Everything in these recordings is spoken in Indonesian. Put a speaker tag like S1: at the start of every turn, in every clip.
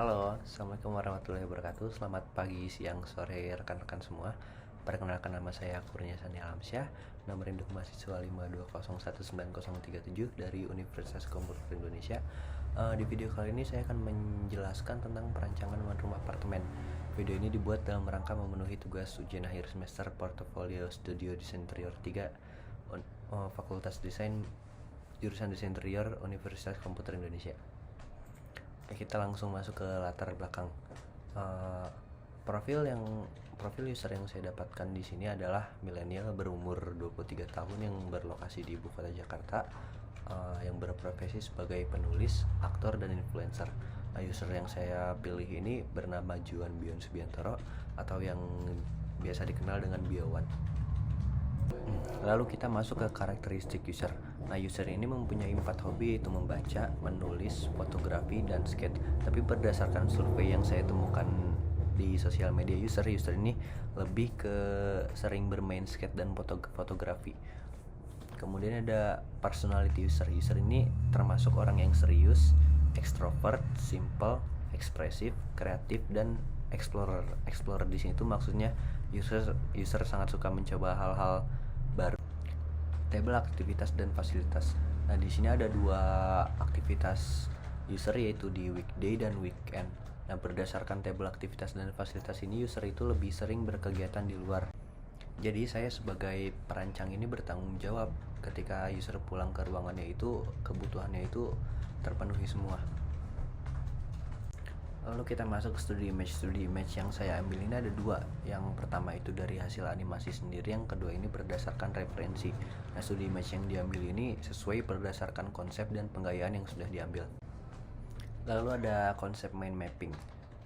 S1: Halo, Assalamualaikum warahmatullahi wabarakatuh. Selamat pagi, siang, sore rekan-rekan semua. Perkenalkan, nama saya Kurnia Sani Alamsyah, nomor induk mahasiswa 5201937 dari Universitas Komputer Indonesia. Di video kali ini saya akan menjelaskan tentang perancangan rumah apartemen. Video ini dibuat dalam rangka memenuhi tugas ujian akhir semester Portofolio Studio Desain Interior 3 Fakultas Desain Jurusan Desain Interior Universitas Komputer Indonesia. Kita langsung masuk ke latar belakang. Profil user yang saya dapatkan di sini adalah milenial berumur 23 tahun yang berlokasi di ibu kota Jakarta, yang berprofesi sebagai penulis, aktor, dan influencer. User yang saya pilih ini bernama Juan Bion Subiantoro atau yang biasa dikenal dengan Biowan. Lalu kita masuk ke karakteristik user. User ini mempunyai 4 hobi, yaitu membaca, menulis, fotografi, dan skate. Tapi berdasarkan survei yang saya temukan di sosial media user ini lebih ke sering bermain skate dan fotografi. Kemudian ada personality user. User ini termasuk orang yang serius, extrovert, simple, ekspresif, kreatif, dan explorer. Explorer di sini tuh maksudnya user sangat suka mencoba hal-hal baru. Tabel aktivitas dan fasilitas. Nah, di sini ada 2 aktivitas user, yaitu di weekday dan weekend. Nah, berdasarkan tabel aktivitas dan fasilitas ini, user itu lebih sering berkegiatan di luar. Jadi saya sebagai perancang ini bertanggung jawab ketika user pulang ke ruangannya itu kebutuhannya itu terpenuhi semua. Lalu kita masuk ke studi image. Studi image yang saya ambil ini ada 2. Yang pertama itu dari hasil animasi sendiri, yang kedua ini berdasarkan referensi. Nah, studi image yang diambil ini sesuai berdasarkan konsep dan penggayaan yang sudah diambil. Lalu ada konsep mind mapping.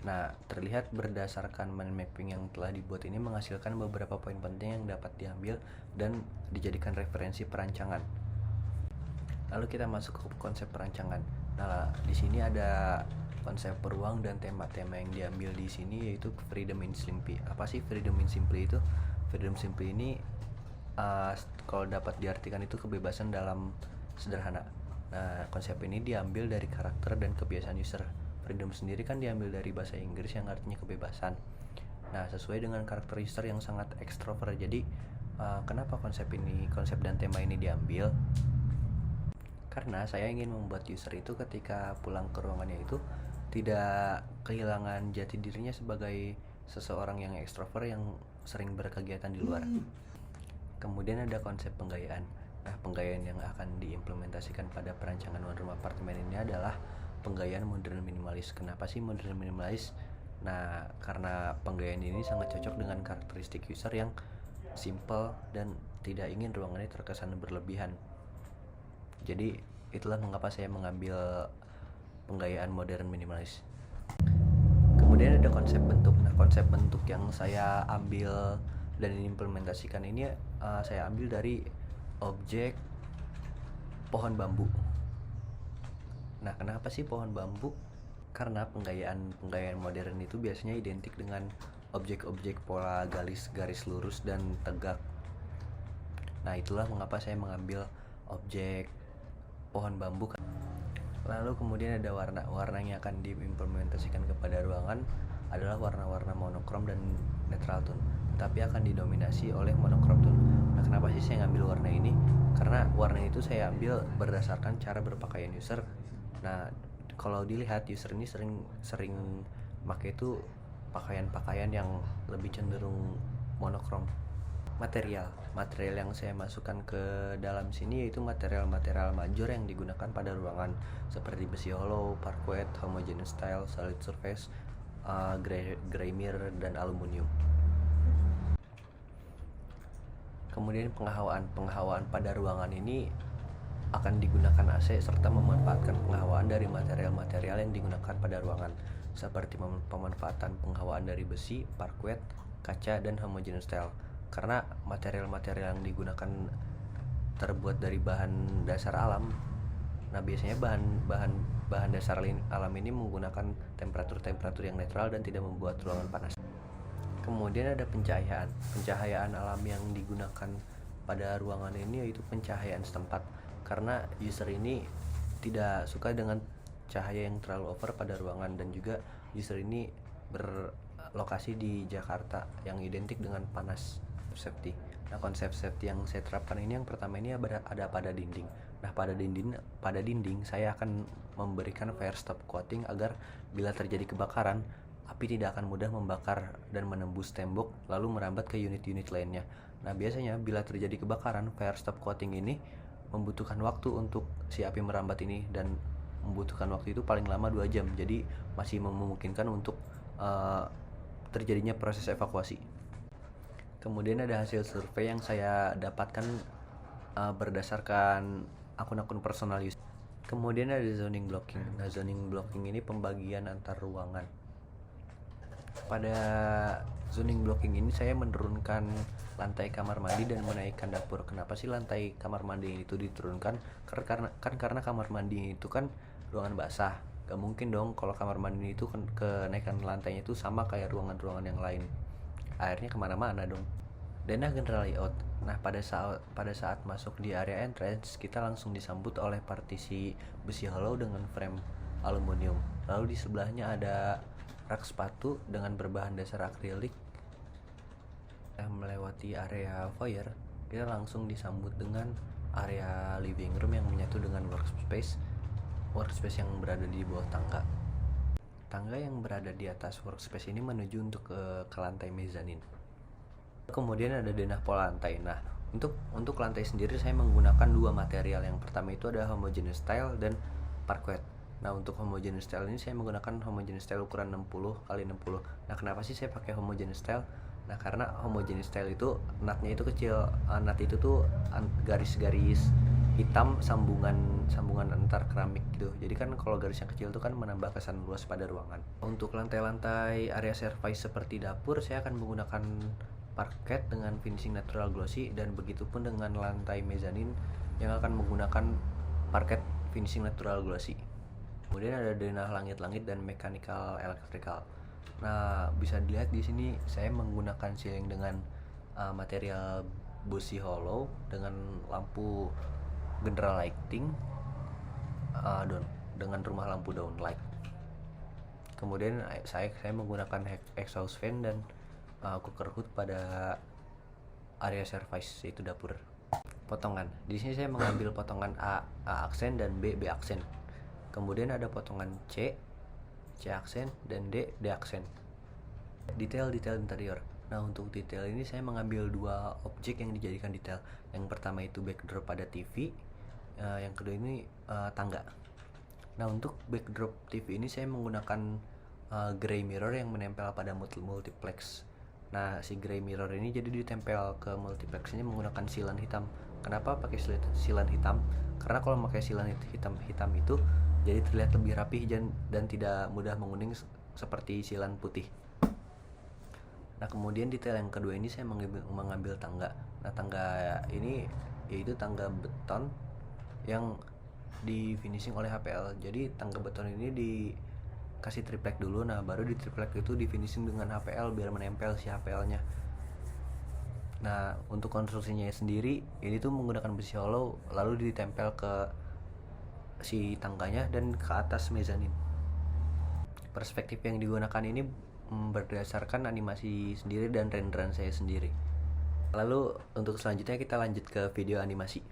S1: Nah, terlihat berdasarkan mind mapping yang telah dibuat ini menghasilkan beberapa poin penting yang dapat diambil dan dijadikan referensi perancangan. Lalu kita masuk ke konsep perancangan. Nah, di sini ada konsep ruang dan tema-tema yang diambil di sini, yaitu freedom in simply. Apa sih freedom in simply itu? Freedom simply ini kalau dapat diartikan itu kebebasan dalam sederhana. Nah, konsep ini diambil dari karakter dan kebiasaan user. Freedom sendiri kan diambil dari bahasa Inggris yang artinya kebebasan. Nah, sesuai dengan karakter user yang sangat ekstrovert. Jadi kenapa konsep dan tema ini diambil? Karena saya ingin membuat user itu ketika pulang ke ruangannya itu tidak kehilangan jati dirinya sebagai seseorang yang ekstrovert yang sering berkegiatan di luar. Kemudian ada konsep penggayaan. Nah, penggayaan yang akan diimplementasikan pada perancangan rumah apartemen ini adalah penggayaan modern minimalis. Kenapa sih modern minimalis? Nah, karena penggayaan ini sangat cocok dengan karakteristik user yang simple dan tidak ingin ruangannya terkesan berlebihan. Jadi itulah mengapa saya mengambil penggayaan modern minimalis. Kemudian ada konsep bentuk. Nah, konsep bentuk yang saya ambil dan implementasikan ini saya ambil dari objek pohon bambu. Nah, kenapa sih pohon bambu? Karena penggayaan modern itu biasanya identik dengan objek-objek pola garis lurus dan tegak. Nah, itulah mengapa saya mengambil objek pohon bambu. Lalu kemudian ada warna yang akan diimplementasikan kepada ruangan adalah warna-warna monokrom dan neutral tone, tapi akan didominasi oleh monokrom tone. Nah, kenapa sih saya ngambil warna ini? Karena warna itu saya ambil berdasarkan cara berpakaian user. Nah, kalau dilihat user ini sering pakai itu pakaian yang lebih cenderung monokrom. Material yang saya masukkan ke dalam sini yaitu material major yang digunakan pada ruangan, seperti besi hollow, parquet, homogeneous tile, solid surface, gray mirror, dan aluminium. Kemudian penghawaan pada ruangan ini akan digunakan AC serta memanfaatkan penghawaan dari material-material yang digunakan pada ruangan, seperti pemanfaatan penghawaan dari besi, parquet, kaca, dan homogeneous tile. Karena material-material yang digunakan terbuat dari bahan dasar alam. Nah, biasanya bahan dasar alam ini menggunakan temperatur yang netral dan tidak membuat ruangan panas. Kemudian ada pencahayaan. Pencahayaan alam yang digunakan pada ruangan ini yaitu pencahayaan setempat. Karena user ini tidak suka dengan cahaya yang terlalu over pada ruangan, dan juga user ini berlokasi di Jakarta yang identik dengan panas safety. Nah, konsep safety yang saya terapkan ini, yang pertama ini ada pada dinding. Nah, pada dinding saya akan memberikan fire stop coating agar bila terjadi kebakaran, api tidak akan mudah membakar dan menembus tembok lalu merambat ke unit-unit lainnya. Nah, biasanya bila terjadi kebakaran, fire stop coating ini membutuhkan waktu untuk si api merambat ini, dan membutuhkan waktu itu paling lama 2 jam. Jadi masih memungkinkan untuk terjadinya proses evakuasi. Kemudian ada hasil survei yang saya dapatkan berdasarkan akun-akun personal user. Kemudian ada zoning blocking. Nah, zoning blocking ini pembagian antar ruangan. Pada zoning blocking ini saya menurunkan lantai kamar mandi dan menaikkan dapur. Kenapa sih lantai kamar mandi itu diturunkan? Karena kamar mandi itu kan ruangan basah. Gak mungkin dong kalau kamar mandi itu kenaikan lantainya itu sama kayak ruangan-ruangan yang lain. Airnya kemana-mana dong. Dan general layout. Nah, pada saat masuk di area entrance, kita langsung disambut oleh partisi besi hollow dengan frame aluminium. Lalu di sebelahnya ada rak sepatu dengan berbahan dasar akrilik. Melewati area foyer, kita langsung disambut dengan area living room yang menyatu dengan workspace yang berada di bawah tangga. Tangga yang berada di atas workspace ini menuju untuk ke lantai mezanin. Kemudian ada denah pola lantai. Nah, untuk lantai sendiri saya menggunakan 2 material. Yang pertama itu ada homogeneous tile dan parquet. Nah, untuk homogeneous tile ini saya menggunakan homogeneous tile ukuran 60x60. Nah, kenapa sih saya pakai homogeneous tile? Nah, karena homogeneous tile itu nutnya itu kecil. Nut itu tuh garis-garis hitam sambungan antar keramik gitu. Jadi kan kalau garis yang kecil itu kan menambah kesan luas pada ruangan. Untuk lantai-lantai area service seperti dapur, saya akan menggunakan parket dengan finishing natural glossy, dan begitupun dengan lantai mezanin yang akan menggunakan parket finishing natural glossy. Kemudian ada denah langit-langit dan mechanical electrical. Nah, bisa dilihat di sini saya menggunakan ceiling dengan material besi hollow dengan lampu general lighting dengan rumah lampu downlight. Kemudian saya menggunakan exhaust fan dan cooker hood pada area service, yaitu dapur. Potongan. Di sini saya mengambil potongan A aksen dan B aksen. Kemudian ada potongan C aksen, dan D aksen. Detail interior. Nah, untuk detail ini saya mengambil 2 objek yang dijadikan detail. Yang pertama itu backdrop pada TV, yang kedua ini tangga. Nah, untuk backdrop TV ini saya menggunakan gray mirror yang menempel pada multiplex. Nah, si gray mirror ini jadi ditempel ke multiplex ini menggunakan silan hitam. Kenapa pakai silan hitam? Karena kalau pakai silan hitam itu jadi terlihat lebih rapih dan tidak mudah menguning seperti silan putih. Nah, kemudian detail yang kedua ini saya mengambil tangga. Nah, tangga ini yaitu tangga beton yang di finishing oleh HPL. Jadi tangga beton ini dikasih triplek dulu. Nah, baru di triplek itu di finishing dengan HPL biar menempel si HPL-nya. Nah, untuk konstruksinya sendiri ini tuh menggunakan besi hollow lalu ditempel ke si tangganya dan ke atas mezanin. Perspektif yang digunakan ini berdasarkan animasi sendiri dan renderan saya sendiri. Lalu untuk selanjutnya kita lanjut ke video animasi.